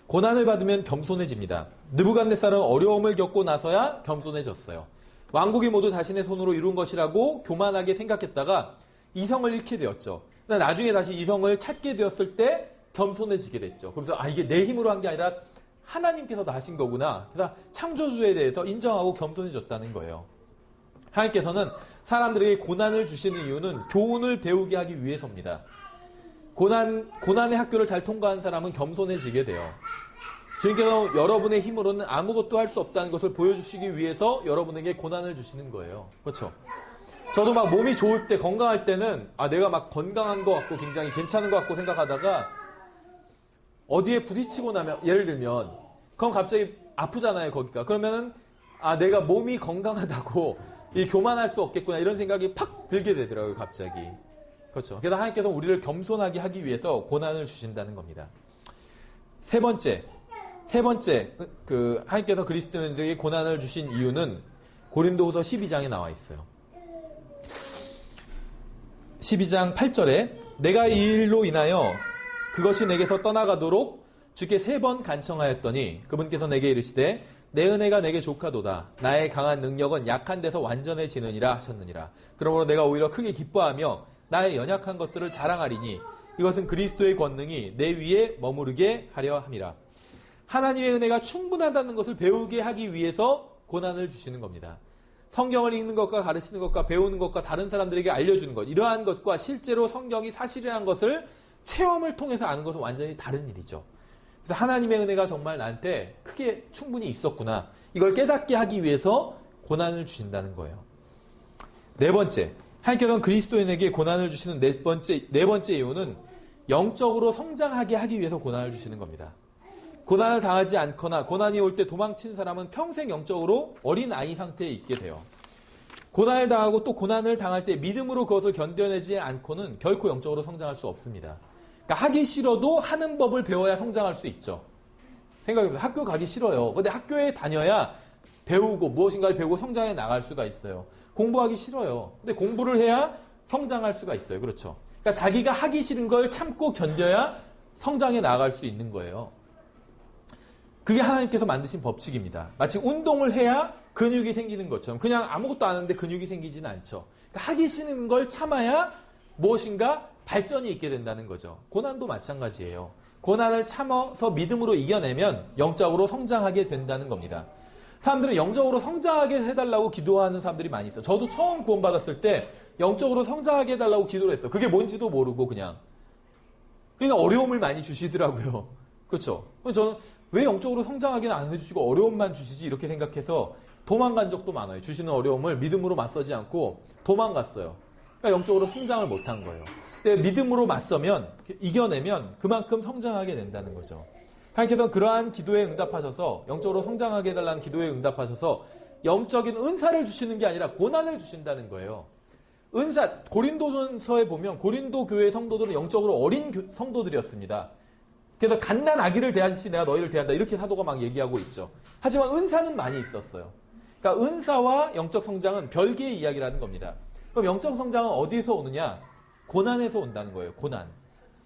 고난을 받으면 겸손해집니다. 느부갓네살은 어려움을 겪고 나서야 겸손해졌어요. 왕국이 모두 자신의 손으로 이룬 것이라고 교만하게 생각했다가 이성을 잃게 되었죠. 나중에 다시 이성을 찾게 되었을 때 겸손해지게 됐죠. 그래서 이게 내 힘으로 한 게 아니라 하나님께서 다 하신 거구나. 그래서 창조주에 대해서 인정하고 겸손해졌다는 거예요. 하나님께서는 사람들에게 고난을 주시는 이유는 교훈을 배우게 하기 위해서입니다. 고난의 학교를 잘 통과한 사람은 겸손해지게 돼요. 주님께서 여러분의 힘으로는 아무것도 할 수 없다는 것을 보여주시기 위해서 여러분에게 고난을 주시는 거예요. 그렇죠? 저도 막 몸이 좋을 때, 건강할 때는 내가 막 건강한 것 같고 굉장히 괜찮은 것 같고 생각하다가 어디에 부딪히고 나면, 예를 들면 그럼 갑자기 아프잖아요, 거기가. 그러면은 내가 몸이 건강하다고 이 교만할 수 없겠구나 이런 생각이 팍 들게 되더라고요, 갑자기. 그렇죠. 그래서 하나님께서 우리를 겸손하게 하기 위해서 고난을 주신다는 겁니다. 세 번째, 하나님께서 그리스도인들에게 고난을 주신 이유는 고린도후서 12장에 나와 있어요. 12장 8절에 내가 이 일로 인하여 그것이 내게서 떠나가도록 주께 3번 간청하였더니 그분께서 내게 이르시되 내 은혜가 내게 족하도다. 나의 강한 능력은 약한 데서 완전해지느니라 하셨느니라. 그러므로 내가 오히려 크게 기뻐하며 나의 연약한 것들을 자랑하리니 이것은 그리스도의 권능이 내 위에 머무르게 하려 함이라. 하나님의 은혜가 충분하다는 것을 배우게 하기 위해서 고난을 주시는 겁니다. 성경을 읽는 것과 가르치는 것과 배우는 것과 다른 사람들에게 알려주는 것, 이러한 것과 실제로 성경이 사실이라는 것을 체험을 통해서 아는 것은 완전히 다른 일이죠. 그래서 하나님의 은혜가 정말 나한테 크게 충분히 있었구나. 이걸 깨닫게 하기 위해서 고난을 주신다는 거예요. 네 번째, 하나님께서는 그리스도인에게 고난을 주시는 네 번째 이유는 영적으로 성장하게 하기 위해서 고난을 주시는 겁니다. 고난을 당하지 않거나 고난이 올 때 도망친 사람은 평생 영적으로 어린 아이 상태에 있게 돼요. 고난을 당하고 또 고난을 당할 때 믿음으로 그것을 견뎌내지 않고는 결코 영적으로 성장할 수 없습니다. 그러니까 하기 싫어도 하는 법을 배워야 성장할 수 있죠. 생각해보세요. 학교 가기 싫어요. 근데 학교에 다녀야 배우고 무엇인가를 배우고 성장해 나갈 수가 있어요. 공부하기 싫어요. 근데 공부를 해야 성장할 수가 있어요. 그렇죠. 그러니까 자기가 하기 싫은 걸 참고 견뎌야 성장해 나갈 수 있는 거예요. 그게 하나님께서 만드신 법칙입니다. 마치 운동을 해야 근육이 생기는 것처럼 그냥 아무것도 안 하는데 근육이 생기지는 않죠. 그러니까 하기 싫은 걸 참아야 무엇인가 발전이 있게 된다는 거죠. 고난도 마찬가지예요. 고난을 참아서 믿음으로 이겨내면 영적으로 성장하게 된다는 겁니다. 사람들은 영적으로 성장하게 해달라고 기도하는 사람들이 많이 있어요. 저도 처음 구원받았을 때 영적으로 성장하게 해달라고 기도를 했어요. 그게 뭔지도 모르고 그냥. 그러니까 어려움을 많이 주시더라고요. 그렇죠? 저는 왜 영적으로 성장하게는 안 해주시고 어려움만 주시지 이렇게 생각해서 도망간 적도 많아요. 주시는 어려움을 믿음으로 맞서지 않고 도망갔어요. 그러니까 영적으로 성장을 못한 거예요. 근데 믿음으로 맞서면 이겨내면 그만큼 성장하게 된다는 거죠. 하나님께서 그러한 기도에 응답하셔서 영적으로 성장하게 해달라는 기도에 응답하셔서 영적인 은사를 주시는 게 아니라 고난을 주신다는 거예요. 은사, 고린도전서에 보면 고린도 교회 성도들은 영적으로 어린 성도들이었습니다. 그래서 갓난 아기를 대하듯이 내가 너희를 대한다. 이렇게 사도가 막 얘기하고 있죠. 하지만 은사는 많이 있었어요. 그러니까 은사와 영적 성장은 별개의 이야기라는 겁니다. 그럼 영적 성장은 어디에서 오느냐? 고난에서 온다는 거예요. 고난.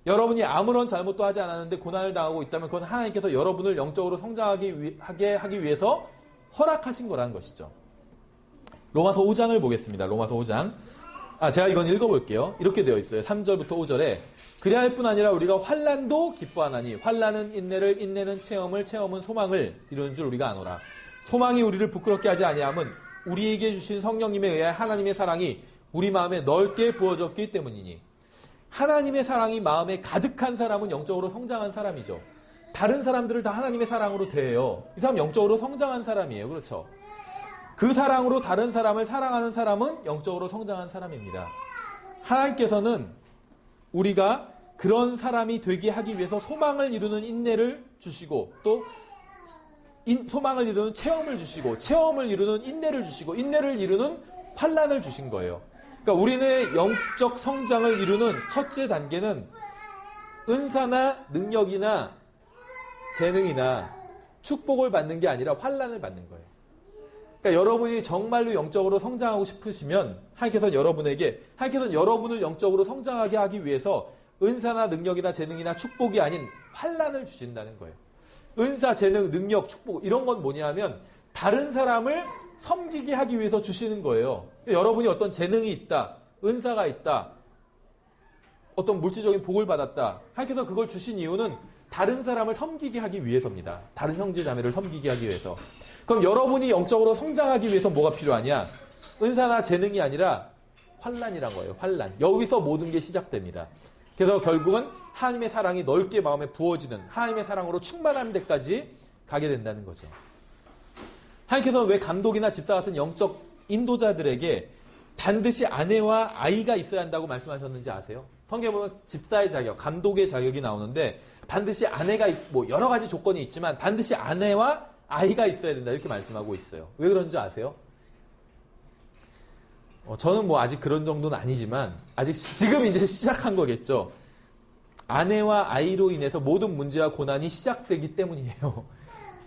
여러분이 아무런 잘못도 하지 않았는데 고난을 당하고 있다면 그건 하나님께서 여러분을 영적으로 성장하게 하기 위해서 허락하신 거라는 것이죠. 로마서 5장을 보겠습니다. 로마서 5장. 제가 이건 읽어볼게요. 이렇게 되어 있어요. 3절부터 5절에 그리할 뿐 아니라 우리가 환난도 기뻐하나니 환난은 인내를, 인내는 체험을, 체험은 소망을 이루는 줄 우리가 아노라. 소망이 우리를 부끄럽게 하지 아니함은 우리에게 주신 성령님에 의해 하나님의 사랑이 우리 마음에 넓게 부어졌기 때문이니. 하나님의 사랑이 마음에 가득한 사람은 영적으로 성장한 사람이죠. 다른 사람들을 다 하나님의 사랑으로 대해요. 이 사람 영적으로 성장한 사람이에요. 그렇죠? 그 사랑으로 다른 사람을 사랑하는 사람은 영적으로 성장한 사람입니다. 하나님께서는 우리가 그런 사람이 되게 하기 위해서 소망을 이루는 인내를 주시고 또 소망을 이루는 체험을 주시고 체험을 이루는 인내를 주시고 인내를 이루는 환난을 주신 거예요. 그러니까 우리는 영적 성장을 이루는 첫째 단계는 은사나 능력이나 재능이나 축복을 받는 게 아니라 환난을 받는 거예요. 그러니까 여러분이 정말로 영적으로 성장하고 싶으시면 하나님께서는 여러분을 영적으로 성장하게 하기 위해서 은사나 능력이나 재능이나 축복이 아닌 환난을 주신다는 거예요. 은사, 재능, 능력, 축복 이런 건 뭐냐 하면 다른 사람을 섬기게 하기 위해서 주시는 거예요. 여러분이 어떤 재능이 있다, 은사가 있다, 어떤 물질적인 복을 받았다. 하나님께서 그걸 주신 이유는 다른 사람을 섬기게 하기 위해서입니다. 다른 형제 자매를 섬기게 하기 위해서. 그럼 여러분이 영적으로 성장하기 위해서 뭐가 필요하냐? 은사나 재능이 아니라 환난이란 거예요. 환난. 여기서 모든 게 시작됩니다. 그래서 결국은 하나님의 사랑이 넓게 마음에 부어지는 하나님의 사랑으로 충만한 데까지 가게 된다는 거죠. 하나님께서는 왜 감독이나 집사 같은 영적 인도자들에게 반드시 아내와 아이가 있어야 한다고 말씀하셨는지 아세요? 성경에 보면 집사의 자격, 감독의 자격이 나오는데 반드시 아내가 뭐 여러 가지 조건이 있지만 반드시 아내와 아이가 있어야 된다 이렇게 말씀하고 있어요. 왜 그런지 아세요? 저는 뭐 아직 그런 정도는 아니지만 아직 지금 이제 시작한 거겠죠. 아내와 아이로 인해서 모든 문제와 고난이 시작되기 때문이에요.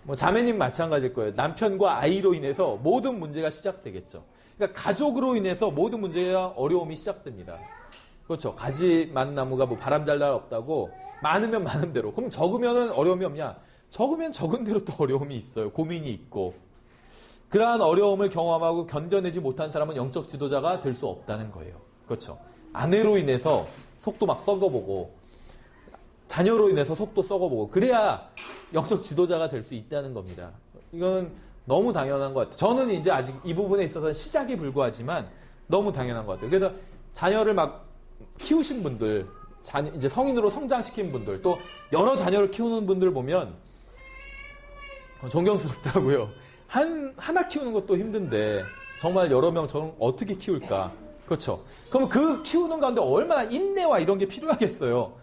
뭐 자매님 마찬가지일 거예요. 남편과 아이로 인해서 모든 문제가 시작되겠죠. 그러니까 가족으로 인해서 모든 문제와 어려움이 시작됩니다. 그렇죠. 가지 많은 나무가 뭐 바람 잘 날 없다고 많으면 많은 대로. 그럼 적으면은 어려움이 없냐? 적으면 적은 대로 또 어려움이 있어요. 고민이 있고. 그러한 어려움을 경험하고 견뎌내지 못한 사람은 영적 지도자가 될 수 없다는 거예요. 그렇죠. 아내로 인해서 속도 막 썩어보고 자녀로 인해서 속도 썩어보고 그래야 영적 지도자가 될 수 있다는 겁니다. 이건 너무 당연한 것 같아요. 저는 이제 아직 이 부분에 있어서 시작에 불과하지만 너무 당연한 것 같아요. 그래서 자녀를 막 키우신 분들, 이제 성인으로 성장시킨 분들, 또 여러 자녀를 키우는 분들 보면 존경스럽더라고요. 하나 키우는 것도 힘든데 정말 여러 명 저는 어떻게 키울까? 그렇죠. 그러면 그 키우는 가운데 얼마나 인내와 이런 게 필요하겠어요.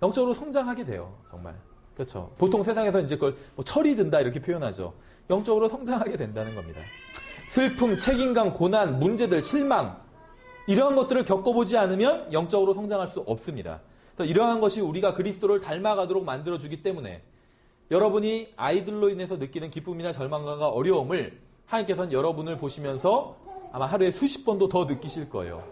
영적으로 성장하게 돼요. 정말. 그렇죠. 보통 세상에서 이제 그걸 뭐 철이 든다 이렇게 표현하죠. 영적으로 성장하게 된다는 겁니다. 슬픔, 책임감, 고난, 문제들, 실망 이러한 것들을 겪어보지 않으면 영적으로 성장할 수 없습니다. 그래서 이러한 것이 우리가 그리스도를 닮아가도록 만들어주기 때문에 여러분이 아이들로 인해서 느끼는 기쁨이나 절망감과 어려움을 하나님께서는 여러분을 보시면서 아마 하루에 수십 번도 더 느끼실 거예요.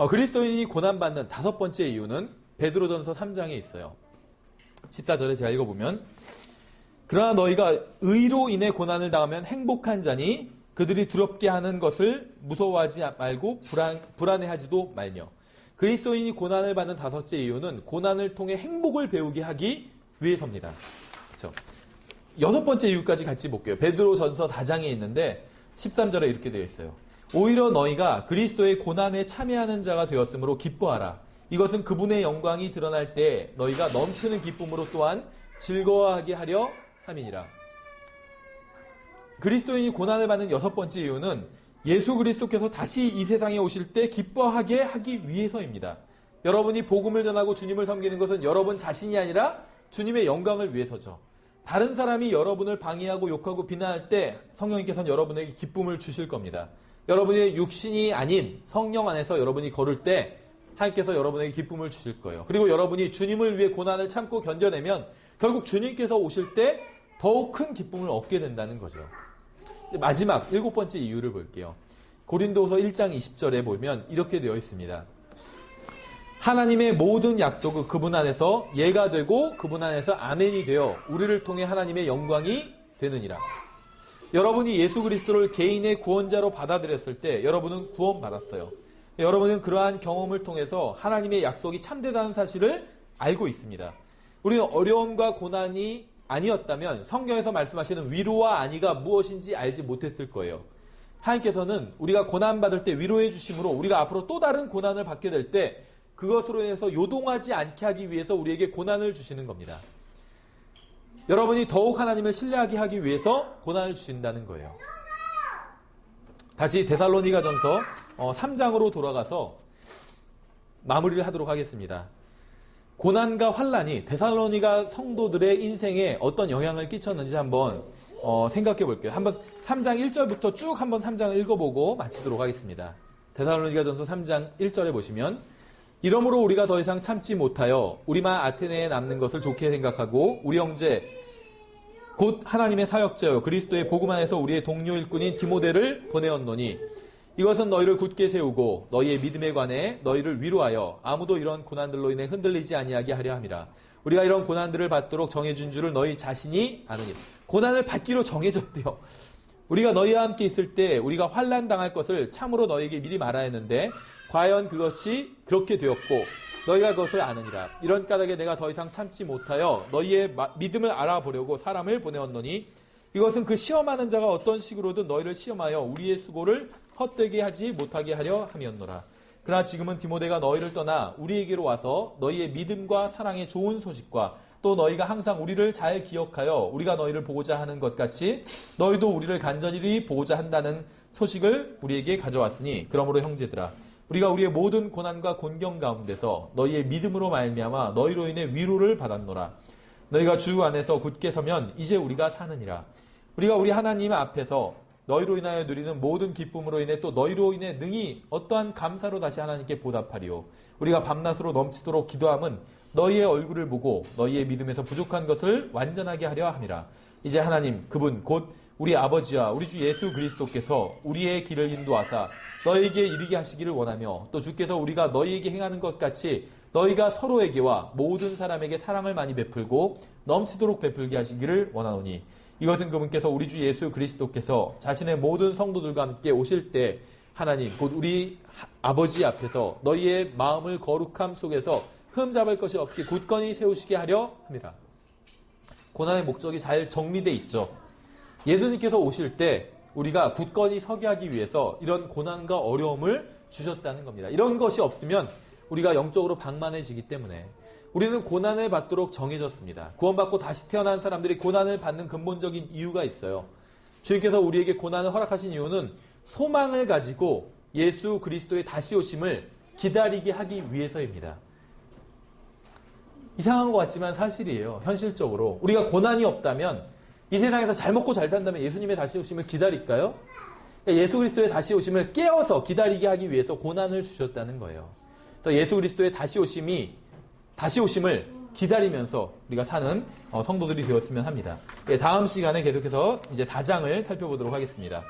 그리스도인이 고난받는 다섯 번째 이유는 베드로전서 3장에 있어요. 14절에 제가 읽어보면 그러나 너희가 의로 인해 고난을 당하면 행복한 자니 그들이 두렵게 하는 것을 무서워하지 말고 불안해하지도 말며. 그리스도인이 고난을 받는 다섯째 이유는 고난을 통해 행복을 배우게 하기 위해서입니다. 그렇죠? 여섯 번째 이유까지 같이 볼게요. 베드로전서 4장에 있는데 13절에 이렇게 되어 있어요. 오히려 너희가 그리스도의 고난에 참여하는 자가 되었으므로 기뻐하라. 이것은 그분의 영광이 드러날 때 너희가 넘치는 기쁨으로 또한 즐거워하게 하려 함이니라. 그리스도인이 고난을 받는 여섯 번째 이유는 예수 그리스도께서 다시 이 세상에 오실 때 기뻐하게 하기 위해서입니다. 여러분이 복음을 전하고 주님을 섬기는 것은 여러분 자신이 아니라 주님의 영광을 위해서죠. 다른 사람이 여러분을 방해하고 욕하고 비난할 때 성령님께서는 여러분에게 기쁨을 주실 겁니다. 여러분의 육신이 아닌 성령 안에서 여러분이 걸을 때 하나님께서 여러분에게 기쁨을 주실 거예요. 그리고 여러분이 주님을 위해 고난을 참고 견뎌내면 결국 주님께서 오실 때 더욱 큰 기쁨을 얻게 된다는 거죠. 마지막 7번째 이유를 볼게요. 고린도서 1장 20절에 보면 이렇게 되어 있습니다. 하나님의 모든 약속은 그분 안에서 예가 되고 그분 안에서 아멘이 되어 우리를 통해 하나님의 영광이 되느니라. 여러분이 예수 그리스도를 개인의 구원자로 받아들였을 때 여러분은 구원받았어요. 여러분은 그러한 경험을 통해서 하나님의 약속이 참되다는 사실을 알고 있습니다. 우리는 어려움과 고난이 아니었다면 성경에서 말씀하시는 위로와 안위가 무엇인지 알지 못했을 거예요. 하나님께서는 우리가 고난받을 때 위로해 주심으로 우리가 앞으로 또 다른 고난을 받게 될 때 그것으로 인해서 요동하지 않게 하기 위해서 우리에게 고난을 주시는 겁니다. 여러분이 더욱 하나님을 신뢰하게 하기 위해서 고난을 주신다는 거예요. 다시 데살로니가전서 3장으로 돌아가서 마무리를 하도록 하겠습니다. 고난과 환난이 데살로니가 성도들의 인생에 어떤 영향을 끼쳤는지 한번 생각해 볼게요. 한번 3장 1절부터 쭉 한번 3장을 읽어보고 마치도록 하겠습니다. 데살로니가전서 3장 1절에 보시면 이러므로 우리가 더 이상 참지 못하여 우리만 아테네에 남는 것을 좋게 생각하고 우리 형제 곧 하나님의 사역자요 그리스도의 복음 안에서 우리의 동료 일꾼인 디모데를 보내었노니 이것은 너희를 굳게 세우고 너희의 믿음에 관해 너희를 위로하여 아무도 이런 고난들로 인해 흔들리지 아니하게 하려 함이라. 우리가 이런 고난들을 받도록 정해준 줄을 너희 자신이 아느니. 고난을 받기로 정해졌대요. 우리가 너희와 함께 있을 때 우리가 환난 당할 것을 참으로 너희에게 미리 말하야 했는데 과연 그것이 그렇게 되었고 너희가 그것을 아느니라. 이런 까닭에 내가 더 이상 참지 못하여 너희의 믿음을 알아보려고 사람을 보내었노니 이것은 그 시험하는 자가 어떤 식으로든 너희를 시험하여 우리의 수고를 헛되게 하지 못하게 하려 함이었노라. 그러나 지금은 디모데가 너희를 떠나 우리에게로 와서 너희의 믿음과 사랑의 좋은 소식과 또 너희가 항상 우리를 잘 기억하여 우리가 너희를 보고자 하는 것 같이 너희도 우리를 간절히 보고자 한다는 소식을 우리에게 가져왔으니 그러므로 형제들아 우리가 우리의 모든 고난과 곤경 가운데서 너희의 믿음으로 말미암아 너희로 인해 위로를 받았노라. 너희가 주 안에서 굳게 서면 이제 우리가 사느니라. 우리가 우리 하나님 앞에서 너희로 인하여 누리는 모든 기쁨으로 인해 또 너희로 인해 능히 어떠한 감사로 다시 하나님께 보답하리요. 우리가 밤낮으로 넘치도록 기도함은 너희의 얼굴을 보고 너희의 믿음에서 부족한 것을 완전하게 하려 함이라. 이제 하나님 그분 곧 우리 아버지와 우리 주 예수 그리스도께서 우리의 길을 인도하사 너희에게 이르게 하시기를 원하며 또 주께서 우리가 너희에게 행하는 것 같이 너희가 서로에게와 모든 사람에게 사랑을 많이 베풀고 넘치도록 베풀게 하시기를 원하노니 이것은 그분께서 우리 주 예수 그리스도께서 자신의 모든 성도들과 함께 오실 때 하나님 곧 우리 아버지 앞에서 너희의 마음을 거룩함 속에서 흠잡을 것이 없게 굳건히 세우시게 하려 함이라. 고난의 목적이 잘 정리되어 있죠. 예수님께서 오실 때 우리가 굳건히 서게 하기 위해서 이런 고난과 어려움을 주셨다는 겁니다. 이런 것이 없으면 우리가 영적으로 방만해지기 때문에 우리는 고난을 받도록 정해졌습니다. 구원받고 다시 태어난 사람들이 고난을 받는 근본적인 이유가 있어요. 주님께서 우리에게 고난을 허락하신 이유는 소망을 가지고 예수 그리스도의 다시 오심을 기다리게 하기 위해서입니다. 이상한 것 같지만 사실이에요. 현실적으로. 우리가 고난이 없다면 이 세상에서 잘 먹고 잘 산다면 예수님의 다시 오심을 기다릴까요? 예수 그리스도의 다시 오심을 깨어서 기다리게 하기 위해서 고난을 주셨다는 거예요. 그래서 예수 그리스도의 다시 오심을 기다리면서 우리가 사는 성도들이 되었으면 합니다. 다음 시간에 계속해서 이제 4장을 살펴보도록 하겠습니다.